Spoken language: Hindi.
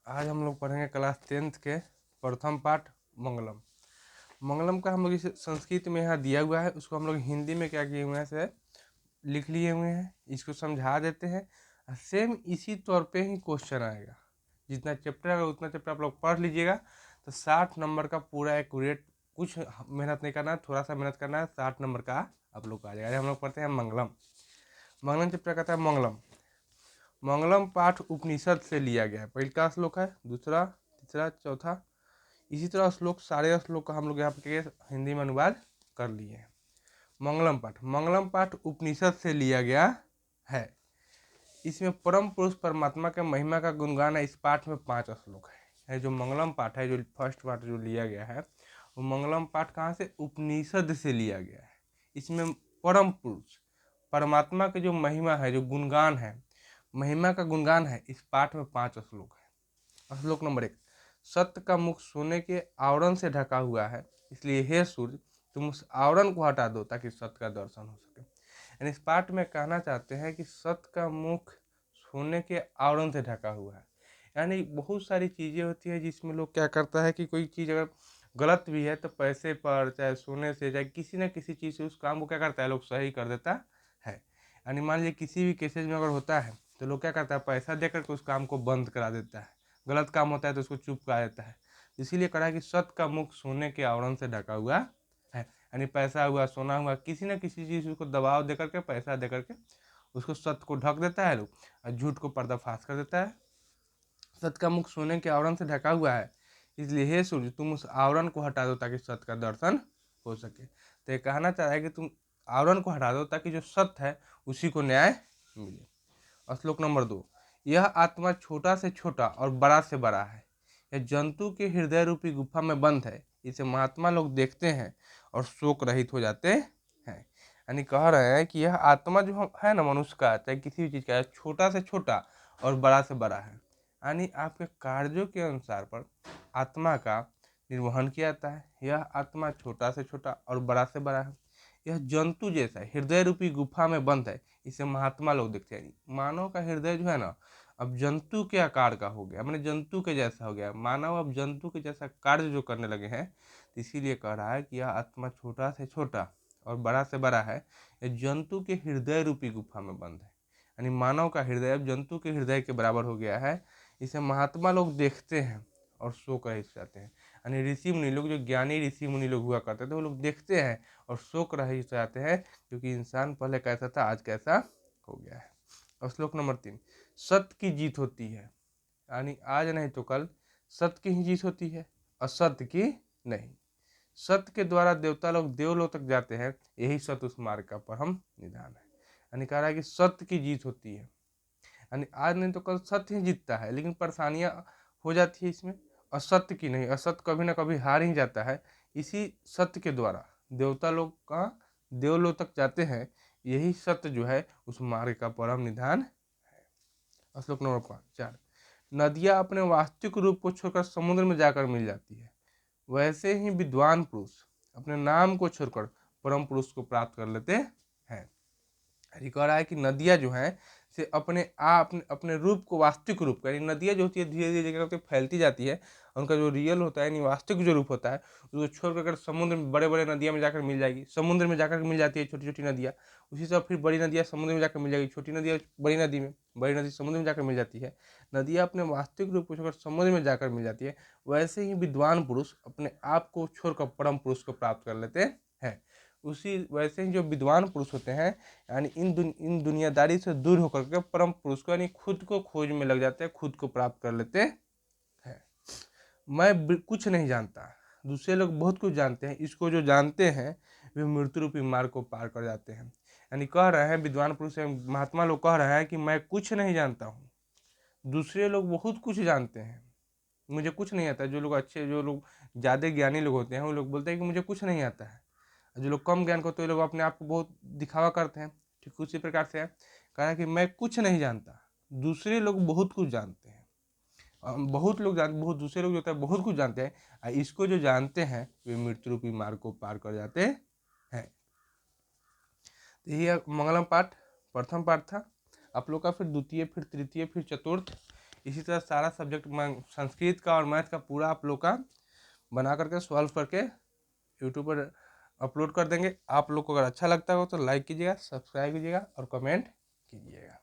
आज हम लोग पढ़ेंगे क्लास 10th के प्रथम पाठ मंगलम। मंगलम का हम लोग इसे संस्कृत में यहाँ दिया हुआ है, उसको हम लोग हिंदी में क्या किए हुए हैं से लिख लिए हुए हैं। इसको समझा देते हैं। सेम इसी तौर पे ही क्वेश्चन आएगा। जितना चैप्टर आएगा उतना चैप्टर आप लोग पढ़ लीजिएगा तो 60 नंबर का पूरा एक्यूरेट, कुछ मेहनत नहीं करना है, थोड़ा सा मेहनत करना है, 60 नंबर का आप लोग को आ जाएगा। हम लोग पढ़ते हैं मंगलम। मंगलम चैप्टर कहता है मंगलम। मंगलम पाठ उपनिषद से लिया गया है। पहला श्लोक है, दूसरा, तीसरा, चौथा, इसी तरह श्लोक सारे श्लोक का हम लोग यहाँ पे हिंदी में अनुवाद कर लिए हैं। मंगलम पाठ उपनिषद से लिया गया है। इसमें परम पुरुष परमात्मा के महिमा का गुणगान है। इस पाठ में 5 श्लोक है। जो मंगलम पाठ है, जो फर्स्ट पाठ जो लिया गया है, वो मंगलम पाठ कहाँ से? उपनिषद से लिया गया है। इसमें परम पुरुष परमात्मा के जो महिमा है, जो गुणगान है, महिमा का गुणगान है, इस पाठ में 5 श्लोक है। श्लोक नंबर 1, सत्य का मुख सोने के आवरण से ढका हुआ है, इसलिए हे सूर्य तुम उस आवरण को हटा दो ताकि सत्य का दर्शन हो सके। यानी इस पाठ में कहना चाहते हैं कि सत्य का मुख सोने के आवरण से ढका हुआ है। यानी बहुत सारी चीज़ें होती है जिसमें लोग क्या करता है कि कोई चीज़ अगर गलत भी है तो पैसे पर, चाहे सोने से, चाहे किसी न किसी चीज़ से उस काम को क्या करता है, लोग सही कर देता है। यानी मान लीजिए किसी भी केसेज में अगर होता है तो लोग क्या करता है, पैसा देकर के उस काम को बंद करा देता है। गलत काम होता है तो उसको चुप करा देता है। इसीलिए कहा कि सत्य का मुख सोने के आवरण से ढका हुआ है। यानी पैसा हुआ, सोना हुआ, किसी न किसी चीज़ को दबाव देकर के, पैसा देकर के उसको सत्य को ढक देता है लोग, और झूठ को पर्दाफाश कर देता है। सत्य का मुख सोने के आवरण से ढका हुआ है, इसलिए हे सूर्य तुम उस आवरण को हटा दो ताकि सत्य का दर्शन हो सके। तो ये कहना चाह रहा है कि तुम आवरण को हटा दो ताकि जो सत्य है उसी को न्याय मिले। और श्लोक नंबर 2, यह आत्मा छोटा से छोटा और बड़ा से बड़ा है, यह जंतु के हृदय रूपी गुफा में बंद है, इसे महात्मा लोग देखते हैं और शोक रहित हो जाते हैं। यानी कह रहे हैं कि यह आत्मा जो है ना, मनुष्य का, चाहे किसी भी चीज़ का, छोटा से छोटा और बड़ा से बड़ा है। यानी आपके कार्यों के अनुसार पर आत्मा का निर्वहन किया जाता है। यह आत्मा छोटा से छोटा और बड़ा से बड़ा है, यह जंतु जैसा है, हृदय रूपी गुफा में बंद है, इसे महात्मा लोग देखते हैं। मानव का हृदय जो है ना, अब जंतु के आकार का हो गया, मैंने जंतु के जैसा हो गया। मानव अब जंतु के जैसा कार्य जो करने लगे हैं, तो इसीलिए कह रहा है कि यह आत्मा छोटा से छोटा और बड़ा से बड़ा है, यह जंतु के हृदय रूपी गुफा में बंद है। यानी मानव का हृदय अब जंतु के हृदय के बराबर हो गया है, इसे महात्मा लोग देखते हैं और शोक रहित जाते हैं। यानी ऋषि मुनि लोग, जो ज्ञानी ऋषि मुनि लोग हुआ करते थे, वो लोग देखते हैं और शोक रहित जाते हैं, क्योंकि इंसान पहले कैसा था, आज कैसा हो गया है। और श्लोक नंबर 3, सत्य की जीत होती है, यानी आज नहीं तो कल सत्य की ही जीत होती है, असत्य की नहीं। सत्य के द्वारा देवता लोग देवलोक तक जाते हैं, यही सत्य उस मार्ग का परम निदान है। यानी कह रहा है कि सत्य की जीत होती है, यानी आज नहीं तो कल सत्य ही जीतता है, लेकिन परेशानियां हो जाती है इसमें, असत्य की नहीं। असत्य कभी ना कभी हार ही जाता है। इसी सत्य के द्वारा देवता लोग का देवलोक तक जाते हैं, यही सत्य जो है उस मार्ग का परम निधान है। श्लोक नंबर 4, नदियाँ अपने वास्तविक रूप को छोड़कर समुद्र में जाकर मिल जाती है, वैसे ही विद्वान पुरुष अपने नाम को छोड़कर परम पुरुष को प्राप्त कर लेते हैं। ये कह रहा है कि नदियाँ जो हैं से अपने आप अपने रूप को, वास्तविक रूप का, यानी नदियाँ जो होती है धीरे धीरे जगह पे फैलती जाती है, उनका जो रियल होता है, यानी वास्तविक जो रूप होता है, उसको छोड़कर अगर समुद्र में, बड़े बड़े नदियाँ में जाकर मिल जाएगी, समुद्र में जाकर मिल जाती है छोटी छोटी नदियाँ, उसी से फिर बड़ी नदियाँ समुद्र में जाकर मिल जाएगी, छोटी नदियाँ बड़ी नदी में, बड़ी नदी समुद्र में जाकर मिल जाती है। नदियाँ अपने वास्तविक रूप को छोड़कर समुद्र में जाकर मिल जाती है, वैसे ही विद्वान पुरुष अपने आप को छोड़कर परम पुरुष को प्राप्त कर लेते हैं। उसी वैसे ही जो विद्वान पुरुष होते हैं, यानी इन दुनियादारी से दूर होकर के परम पुरुष को, यानी खुद को खोज में लग जाते हैं, खुद को प्राप्त कर लेते हैं। मैं कुछ नहीं जानता, दूसरे लोग बहुत कुछ जानते हैं, इसको जो जानते हैं वे मृत्यु रूपी मार्ग को पार कर जाते हैं। यानी कह रहे हैं विद्वान पुरुष, महात्मा लोग कह रहे हैं कि मैं कुछ नहीं जानता हूँ, दूसरे लोग बहुत कुछ जानते हैं, मुझे कुछ नहीं आता। जो लोग अच्छे, जो लोग ज़्यादा ज्ञानी लोग होते हैं, वो लोग बोलते हैं कि मुझे कुछ नहीं आता है। जो लोग कम ज्ञान को होते हैं, लोग अपने आप को बहुत दिखावा करते हैं। ठीक उसी प्रकार से है, कहा कि मैं कुछ नहीं जानता, दूसरे लोग बहुत कुछ जानते हैं। बहुत लोग बहुत दूसरे लोग जो होता है बहुत कुछ जानते हैं, इसको जो जानते हैं वे मृत्यु रूपी मार्ग को पार कर जाते हैं। तो यही मंगलम पाठ प्रथम पाठ था। आप लोग का फिर द्वितीय, फिर तृतीय, फिर चतुर्थ, इसी तरह सारा सब्जेक्ट संस्कृत का और मैथ का पूरा आप लोग का बना करके सॉल्व करके यूट्यूब पर अपलोड कर देंगे। आप लोग को अगर अच्छा लगता हो तो लाइक कीजिएगा, सब्सक्राइब कीजिएगा और कमेंट कीजिएगा।